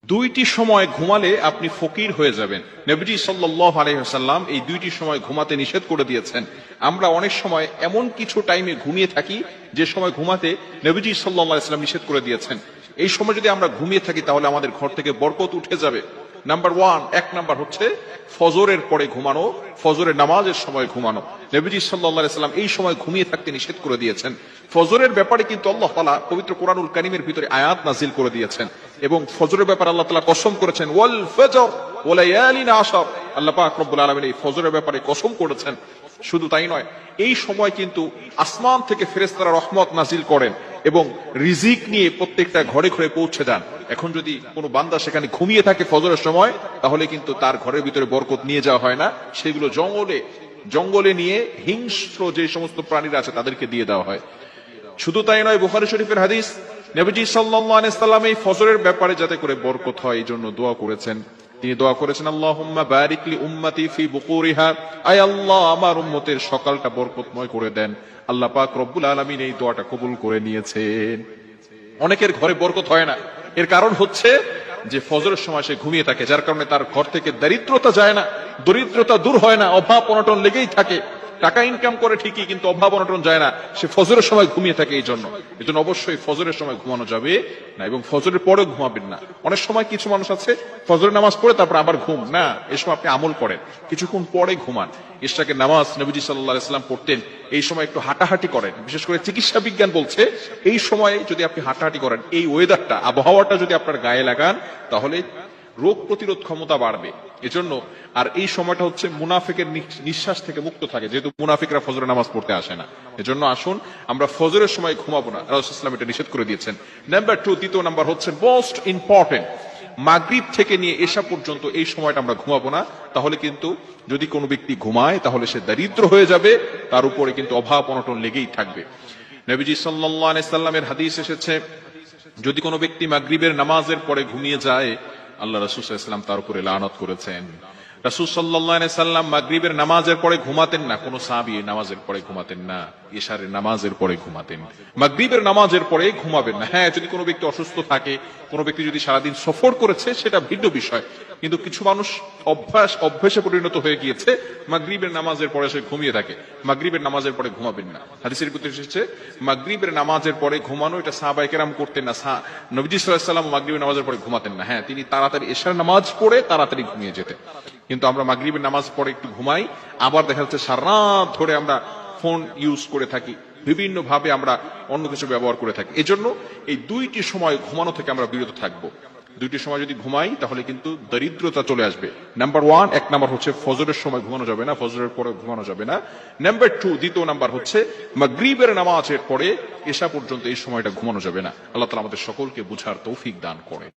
দুইটি সময় ঘুমালে আপনি ফকির হয়ে যাবেন। নবীজি সাল্লাল্লাহু আলাইহি ওয়াসাল্লাম এই দুইটি সময় ঘুমাতে নিষেধ করে দিয়েছেন। আমরা অনেক সময় এমন কিছু টাইমে ঘুমিয়ে থাকি যে সময় ঘুমাতে নবীজি সাল্লাল্লাহু আলাইহি ওয়াসাল্লাম নিষেধ করে দিয়েছেন। এই সময় যদি আমরা ঘুমিয়ে থাকি তাহলে আমাদের ঘর থেকে বরকত উঠে যাবে। নাম্বার ওয়ান, এক নাম্বার হচ্ছে ফজরের পরে ঘুমানো, ফজরের নামাজের সময় ঘুমানো। নবীজি সাল্লাল্লাহু আলাইহি ওয়াসাল্লাম এই সময় ঘুমিয়ে থাকতে নিষেধ করে দিয়েছেন। ফজরের ব্যাপারে কিন্তু আল্লাহ তাআলা পবিত্র কোরআনুল কারীমের ভিতরে আয়াত নাজিল করে দিয়েছেন এবং ফজরের ব্যাপারে আল্লাহ তাআলা কসম করেছেন, ওয়াল ফজর ওয়া লায়ালিন আশর। আল্লাহ পাক রব্বুল আলামিন এই ফজরের ব্যাপারে কসম করেছেন। শুধু তাই নয়, এই সময় কিন্তু আসমান থেকে ফেরেশতারা রহমত নাজিল করেন এবং রিজিক নিয়ে প্রত্যেকটা ঘরে ঘরে পৌঁছে দেন। এখন যদি কোনো বান্দা সেখানে ঘুমিয়ে থাকে ফজরের সময়, তাহলে কিন্তু তার ঘরের ভিতরে বরকত নিয়ে যাওয়া হয় না, সেগুলো জঙ্গলে নিয়ে হিংস্র যে সমস্ত প্রাণীরা আছে তাদেরকে দিয়ে দেওয়া হয়। শুধু তাই নয়, বুখারী শরীফের হাদিস, নবীজি সাল্লাল্লাহু আলাইহি ওয়াসাল্লাম এই ফজরের ব্যাপারে যাতে করে বরকত হয় এই জন্য দোয়া করেছেন। তিনি দোয়া করেছেন, আল্লাহুম্মা বারিক লি উম্মতি ফি বুকুরিহা, আয় আল্লাহ আমার উম্মতের সকালটা বরকতময় করে দেন। আল্লাহ পাক রব্বুল আলামিন এই দোয়াটা কবুল করে নিয়েছেন। অনেকের ঘরে বরকত হয় না, এর কারণ হচ্ছে যে ফজরের সময় সে ঘুমিয়ে থাকে, যার কারণে তার ঘর থেকে দারিদ্রতা যায় না, দরিদ্রতা দূর হয় না, অভাব অনটন লেগেই থাকে। টাকা ইনকাম করে ঠিকই, কিন্তু অভাব অনটন যায় না, সে ফজরের সময় ঘুমিয়ে থাকে। এই জন্য অবশ্যই ফজরের সময় ঘুমানো যাবে না এবং ফজরের পরে ঘুমাবেন না। অনেক সময় কিছু মানুষ আছে ফজরের নামাজ পড়ে তারপর আবার ঘুম না, এই সময় আপনি আমল করেন, কিছুক্ষণ পরে ঘুমান। ইশরাকের নামাজ নবীজি সাল্লাল্লাহু আলাইহি ওয়াসাল্লাম পড়তেন, এই সময় একটু হাঁটাহাঁটি করেন। বিশেষ করে চিকিৎসা বিজ্ঞান বলছে এই সময়ে যদি আপনি হাঁটাহাঁটি করেন, এই ওয়েদারটা, আবহাওয়াটা যদি আপনার গায়ে লাগান, তাহলে রোগ প্রতিরোধ ক্ষমতা বাড়বে। এজন্য আর এই সময়টা হচ্ছে মুনাফিকের নিঃশ্বাস থেকে মুক্ত থাকে, যেহেতু মুনাফিকরা ফজরের নামাজ পড়তে আসে না। এজন্য আসুন আমরা ফজরের সময় ঘুমাবো না, রাসূলুল্লাহ সাল্লাল্লাহু আলাইহি ওয়াসাল্লাম এটা নিষেধ করে দিয়েছেন। নাম্বার টু, দ্বিতীয় নাম্বার হচ্ছে মোস্ট ইম্পর্টেন্ট, মাগরিব থেকে নিয়ে এশা পর্যন্ত এই সময়টা আমরা ঘুমাবো না। তাহলে কিন্তু যদি কোনো ব্যক্তি ঘুমায় তাহলে সে দারিদ্র হয়ে যাবে, তার উপরে কিন্তু অভাব অনটন লেগেই থাকবে। নবীজি সাল্লাল্লাহু আলাইহি ওয়াসাল্লামের হাদিস এসেছে, যদি কোনো ব্যক্তি মাগরিবের নামাজের পরে ঘুমিয়ে যায়, আল্লাহ রাসূল সাল্লাল্লাহু আলাইহি ওয়াসাল্লাম তার উপরে লানত করেছেন। রাসূল সাল্লাল্লাহু আলাইহি ওয়াসাল্লাম মাগরিবের নামাজের পরে ঘুমাতেন না, কোন সাহাবী নামাজের পরে ঘুমাতেন না, ইশারের নামাজের পরে ঘুমাতেন। মাগরিবের নামাজের পরে ঘুমাবেন না। হ্যাঁ, যদি কোনো ব্যক্তি অসুস্থ থাকে, কোনো ব্যক্তি যদি সারাদিন সফর করেছে, সেটা ভিন্ন বিষয়। কিন্তু কিছু মানুষ অভ্যাসে পরিণত হয়ে গিয়েছে, মাগরিবের নামাজের পরে সে ঘুমিয়ে থাকে। মাগরিবের নামাজের পরে ঘুমাবেন না। হাদিসের ভিতরে এসেছে মাগরিবের নামাজের পরে ঘুমানো, এটা সাহাবায়ে কেরাম করতেন না। নবীজি সাল্লাল্লাহু আলাইহি ওয়াসাল্লাম মাগরিবের নামাজের পরে ঘুমাতেন না। হ্যাঁ, তিনি তাড়াতাড়ি এশার নামাজ পড়ে তাড়াতাড়ি ঘুমিয়ে যেতেন। কিন্তু আমরা মাগরিবের নামাজ পড়ে একটু ঘুমাই, আবার দেখা যাচ্ছে সারা রাত ধরে আমরা ফোন ইউজ করে থাকি, বিভিন্ন ভাবে আমরা অন্য কিছু ব্যবহার করে থাকি। এজন্য এই দুইটি সময় ঘুমানো থেকে আমরা বিরত থাকবো। দুইটি সময় যদি ঘুমাই তাহলে কিন্তু দরিদ্রতা চলে আসবে। নাম্বার ওয়ান, এক নাম্বার হচ্ছে ফজরের সময় ঘুমানো যাবে না, ফজরের পরে ঘুমানো যাবে না। নাম্বার টু, দ্বিতীয় নাম্বার হচ্ছে মাগরিবের নামাজের পরে এশা পর্যন্ত এই সময়টা ঘুমানো যাবে না। আল্লাহ তাআলা আমাদের সকলকে বুঝার তৌফিক দান করেন।